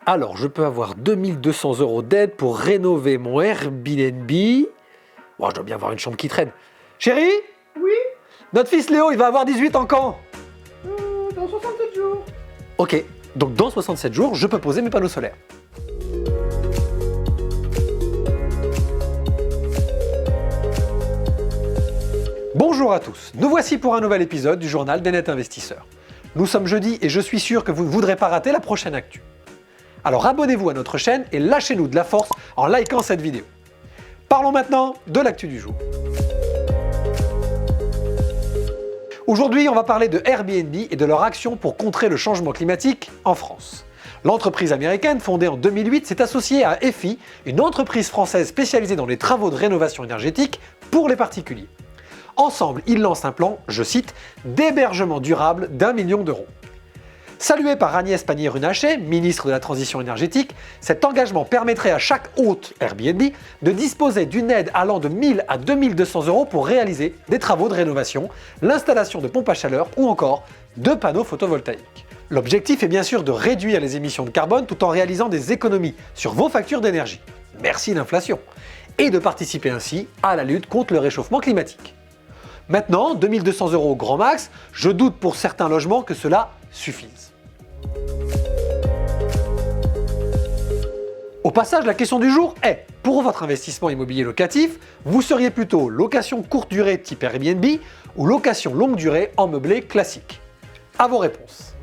Alors, je peux avoir 2200 € d'aide pour rénover mon Airbnb. Bon, je dois bien avoir une chambre qui traîne. Chérie? Oui, Notre fils Léo, il va avoir 18 ans quand? dans 67 jours. Ok, donc dans 67 jours, je peux poser mes panneaux solaires. Bonjour à tous, nous voici pour un nouvel épisode du journal des Net Investisseurs. Nous sommes jeudi et je suis sûr que vous ne voudrez pas rater la prochaine actu. Alors abonnez-vous à notre chaîne et lâchez-nous de la force en likant cette vidéo. Parlons maintenant de l'actu du jour. Aujourd'hui, on va parler de Airbnb et de leur action pour contrer le changement climatique en France. L'entreprise américaine, fondée en 2008, s'est associée à EFI, une entreprise française spécialisée dans les travaux de rénovation énergétique pour les particuliers. Ensemble, ils lancent un plan, je cite, d'hébergement durable d'1 million d'euros. Salué par Agnès Pannier-Runacher, ministre de la Transition énergétique, cet engagement permettrait à chaque hôte Airbnb de disposer d'une aide allant de 1 000 à 2 200 € pour réaliser des travaux de rénovation, l'installation de pompes à chaleur ou encore de panneaux photovoltaïques. L'objectif est bien sûr de réduire les émissions de carbone tout en réalisant des économies sur vos factures d'énergie. Merci l'inflation. Et de participer ainsi à la lutte contre le réchauffement climatique. Maintenant, 2 200 € au grand max, je doute pour certains logements que cela suffise. Au passage, la question du jour est, pour votre investissement immobilier locatif, vous seriez plutôt location courte durée type Airbnb ou location longue durée en meublé classique? À vos réponses.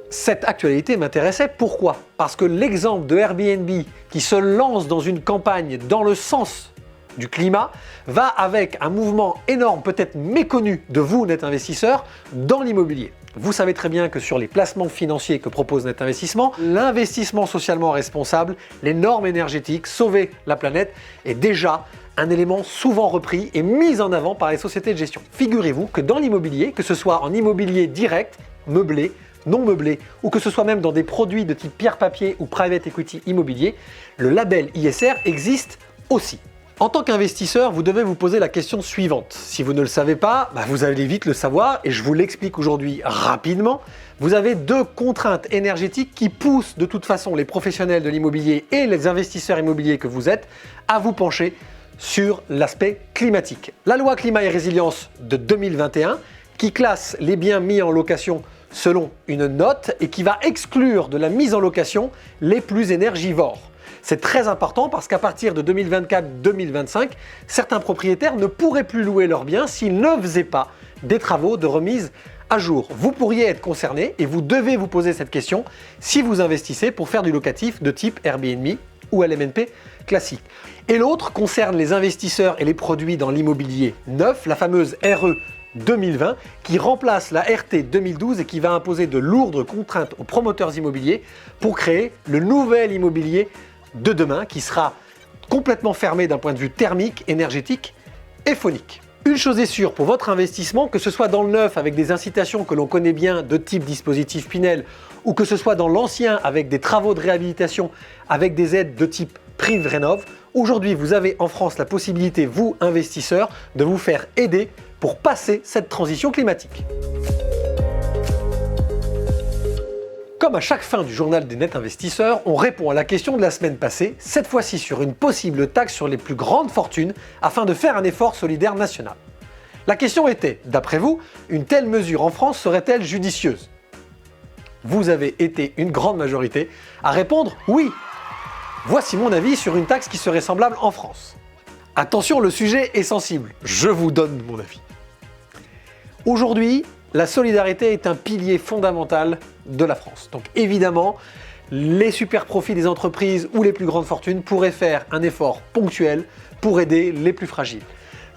Cette actualité m'intéressait, pourquoi? Parce que l'exemple de Airbnb qui se lance dans une campagne dans le sens du climat va avec un mouvement énorme, peut-être méconnu de vous, Net Investisseurs, dans l'immobilier. Vous savez très bien que sur les placements financiers que propose Net Investissement, l'investissement socialement responsable, les normes énergétiques, sauver la planète, est déjà un élément souvent repris et mis en avant par les sociétés de gestion. Figurez-vous que dans l'immobilier, que ce soit en immobilier direct, meublé, non meublé, ou que ce soit même dans des produits de type pierre-papier ou private equity immobilier, le label ISR existe aussi. En tant qu'investisseur, vous devez vous poser la question suivante. Si vous ne le savez pas, vous allez vite le savoir et je vous l'explique aujourd'hui rapidement. Vous avez deux contraintes énergétiques qui poussent de toute façon les professionnels de l'immobilier et les investisseurs immobiliers que vous êtes à vous pencher sur l'aspect climatique. La loi climat et résilience de 2021 qui classe les biens mis en location selon une note et qui va exclure de la mise en location les plus énergivores. C'est très important parce qu'à partir de 2024-2025, certains propriétaires ne pourraient plus louer leurs biens s'ils ne faisaient pas des travaux de remise à jour. Vous pourriez être concerné et vous devez vous poser cette question si vous investissez pour faire du locatif de type Airbnb ou LMNP classique. Et l'autre concerne les investisseurs et les produits dans l'immobilier neuf, la fameuse RE 2020 qui remplace la RT 2012 et qui va imposer de lourdes contraintes aux promoteurs immobiliers pour créer le nouvel immobilier de demain qui sera complètement fermé d'un point de vue thermique, énergétique et phonique. Une chose est sûre pour votre investissement, que ce soit dans le neuf avec des incitations que l'on connaît bien de type dispositif Pinel ou que ce soit dans l'ancien avec des travaux de réhabilitation avec des aides de type Prime Rénov', aujourd'hui vous avez en France la possibilité, vous investisseurs, de vous faire aider pour passer cette transition climatique. Comme à chaque fin du journal des Net Investisseurs, on répond à la question de la semaine passée, cette fois-ci sur une possible taxe sur les plus grandes fortunes afin de faire un effort solidaire national. La question était, d'après vous, une telle mesure en France serait-elle judicieuse? Vous avez été une grande majorité à répondre oui. Voici mon avis sur une taxe qui serait semblable en France. Attention, le sujet est sensible, je vous donne mon avis. Aujourd'hui, la solidarité est un pilier fondamental de la France. Donc évidemment, les super profits des entreprises ou les plus grandes fortunes pourraient faire un effort ponctuel pour aider les plus fragiles.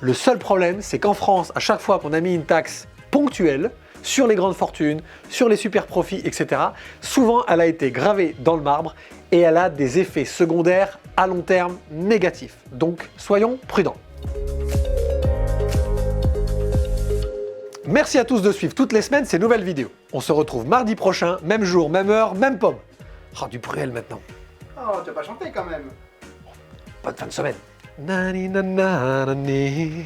Le seul problème, c'est qu'en France, à chaque fois qu'on a mis une taxe ponctuelle sur les grandes fortunes, sur les super profits, etc., souvent elle a été gravée dans le marbre et elle a des effets secondaires à long terme négatifs. Donc soyons prudents. Merci à tous de suivre toutes les semaines ces nouvelles vidéos. On se retrouve mardi prochain, même jour, même heure, même pomme. Oh, du Bruel maintenant. Oh, tu vas pas chanter quand même. Bonne fin de semaine. Nani, nanani.